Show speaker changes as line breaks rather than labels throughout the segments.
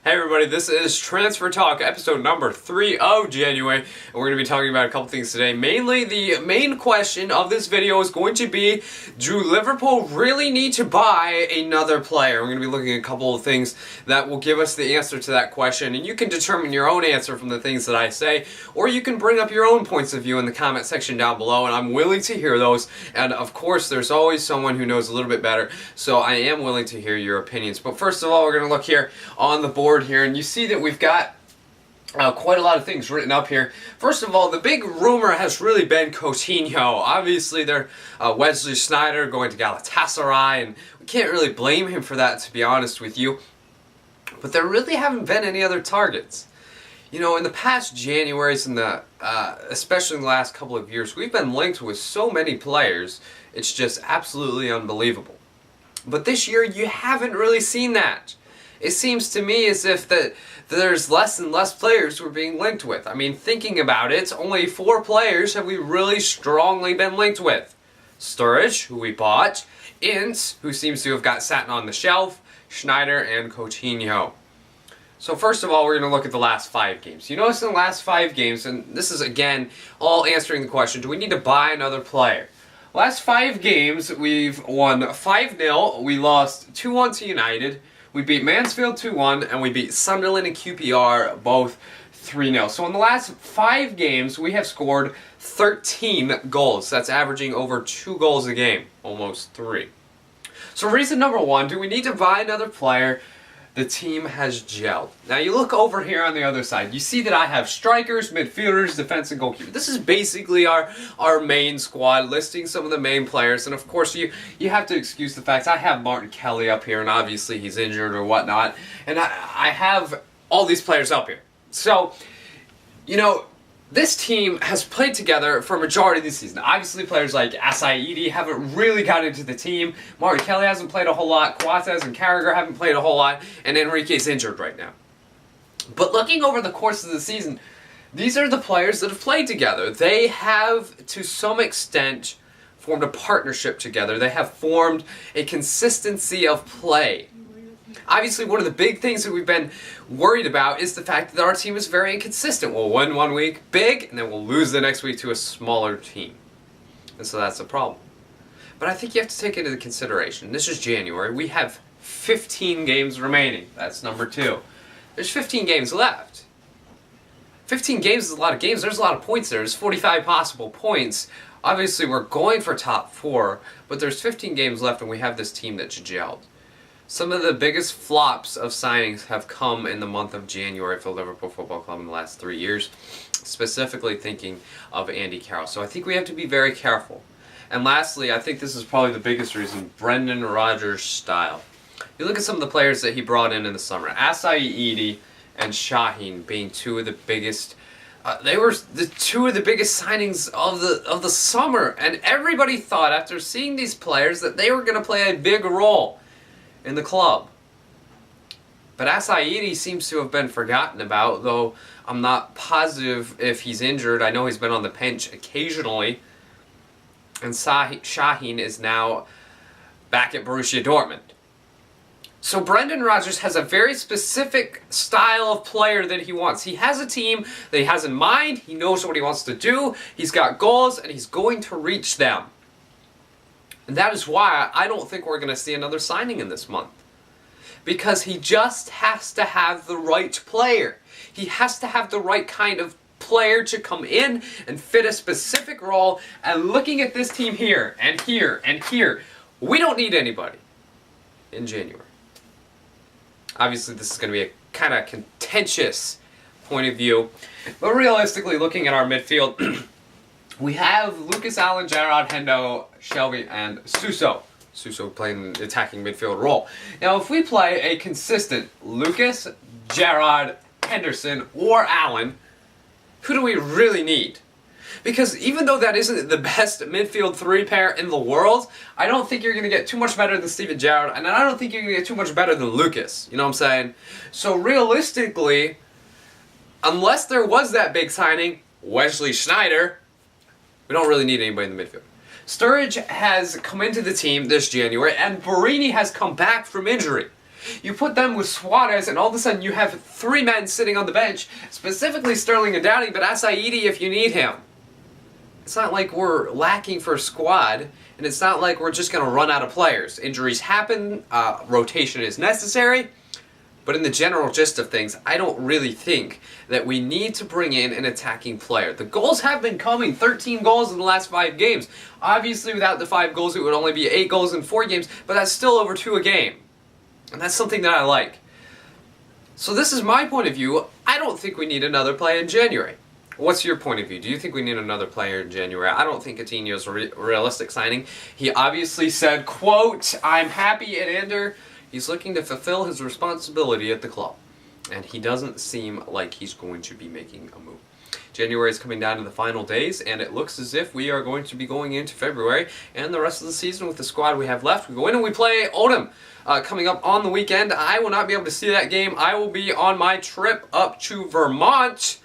Hey everybody, this is Transfer Talk, episode number 3 of January, and we're going to be talking about a couple things today. Mainly, the main question of this video is going to be, do Liverpool really need to buy another player? We're going to be looking at a couple of things that will give us the answer to that question, and you can determine your own answer from the things that I say, or you can bring up your own points of view in the comment section down below, and I'm willing to hear those, and of course, there's always someone who knows a little bit better, so I am willing to hear your opinions. But first of all, we're going to look here on the board here, and you see that we've got quite a lot of things written up here. First of all, the big rumor has really been Coutinho. Obviously, they're Wesley Sneijder going to Galatasaray, and we can't really blame him for that, to be honest with you. But there really haven't been any other targets. You know, in the past Januaries and especially in the last couple of years, we've been linked with so many players. It's just absolutely unbelievable. But this year, you haven't really seen that. It seems to me as if there's less and less players we're being linked with. I mean, thinking about it, only 4 players have we really strongly been linked with. Sturridge, who we bought, Ince, who seems to have got sat on the shelf, Sneijder, and Coutinho. So first of all, we're going to look at the last 5 games. You notice in the last 5 games, and this is again all answering the question, do we need to buy another player? Last 5 games, we've won 5-0, we lost 2-1 to United, we beat Mansfield 2-1, and we beat Sunderland and QPR both 3-0. So in the last 5 games, we have scored 13 goals. That's averaging over 2 goals a game, almost 3. So reason number 1, do we need to buy another player? The team has gelled. Now you look over here on the other side, you see that I have strikers, midfielders, defense, and goalkeeper. This is basically our main squad, listing some of the main players, and of course you have to excuse the fact I have Martin Kelly up here, and obviously he's injured or whatnot, and I have all these players up here. So, you know, this team has played together for a majority of the season. Obviously, players like Asaidi haven't really got into the team. Martin Kelly hasn't played a whole lot. Coates and Carragher haven't played a whole lot. And Enrique's injured right now. But looking over the course of the season, these are the players that have played together. They have, to some extent, formed a partnership together. They have formed a consistency of play. Obviously, one of the big things that we've been worried about is the fact that our team is very inconsistent. We'll win one week big, and then we'll lose the next week to a smaller team. And so that's the problem. But I think you have to take into consideration, this is January, we have 15 games remaining. That's number 2. There's 15 games left. 15 games is a lot of games. There's a lot of points there. There's 45 possible points. Obviously, we're going for top 4, but there's 15 games left, and we have this team that's gelled. Some of the biggest flops of signings have come in the month of January for Liverpool Football Club in the last 3 years, specifically thinking of Andy Carroll. So I think we have to be very careful. And lastly, I think this is probably the biggest reason, Brendan Rodgers' style. You look at some of the players that he brought in the summer, Asaidi and Shaheen being 2 of the biggest. They were the 2 of the biggest signings of the summer, and everybody thought after seeing these players that they were going to play a big role in the club. But Asaidi seems to have been forgotten about, though I'm not positive if he's injured. I know he's been on the bench occasionally. And Shaheen is now back at Borussia Dortmund. So Brendan Rodgers has a very specific style of player that he wants. He has a team that he has in mind. He knows what he wants to do. He's got goals, and he's going to reach them. And that is why I don't think we're going to see another signing in this month. Because he just has to have the right player. He has to have the right kind of player to come in and fit a specific role. And looking at this team here, and here, and here, we don't need anybody in January. Obviously, this is going to be a kind of contentious point of view. But realistically, looking at our midfield, we have Lucas Allen, Gerrard, Hendo, Shelby, and Suso. Suso playing the attacking midfield role. Now, if we play a consistent Lucas, Gerrard, Henderson, or Allen, who do we really need? Because even though that isn't the best midfield 3 pair in the world, I don't think you're going to get too much better than Steven Gerrard, and I don't think you're going to get too much better than Lucas. You know what I'm saying? So realistically, unless there was that big signing, Wesley Sneijder, we don't really need anybody in the midfield. Sturridge has come into the team this January, and Borini has come back from injury. You put them with Suarez, and all of a sudden you have 3 men sitting on the bench, specifically Sterling and Downey, but Asaidi if you need him. It's not like we're lacking for a squad, and it's not like we're just going to run out of players. Injuries happen, rotation is necessary, but in the general gist of things, I don't really think that we need to bring in an attacking player. The goals have been coming, 13 goals in the last 5 games. Obviously, without the 5 goals, it would only be 8 goals in 4 games, but that's still over 2 a game. And that's something that I like. So this is my point of view. I don't think we need another player in January. What's your point of view? Do you think we need another player in January? I don't think Coutinho's a realistic signing. He obviously said, quote, "I'm happy at Inter." He's looking to fulfill his responsibility at the club. And he doesn't seem like he's going to be making a move. January is coming down to the final days, and it looks as if we are going to be going into February and the rest of the season with the squad we have left. We go in and we play Oldham coming up on the weekend. I will not be able to see that game. I will be on my trip up to Vermont,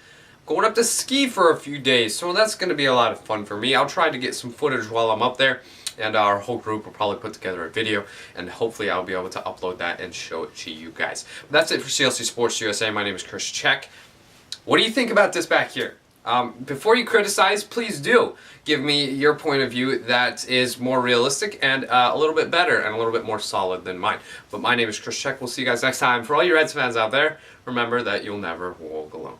going up to ski for a few days. So that's going to be a lot of fun for me. I'll try to get some footage while I'm up there. And our whole group will probably put together a video, and hopefully I'll be able to upload that and show it to you guys. But that's it for CLC Sports USA. My name is Chris Check. What do you think about this back here? Before you criticize, please do give me your point of view that is more realistic and a little bit better and a little bit more solid than mine. But my name is Chris Check. We'll see you guys next time. For all you Reds fans out there, remember that you'll never walk alone.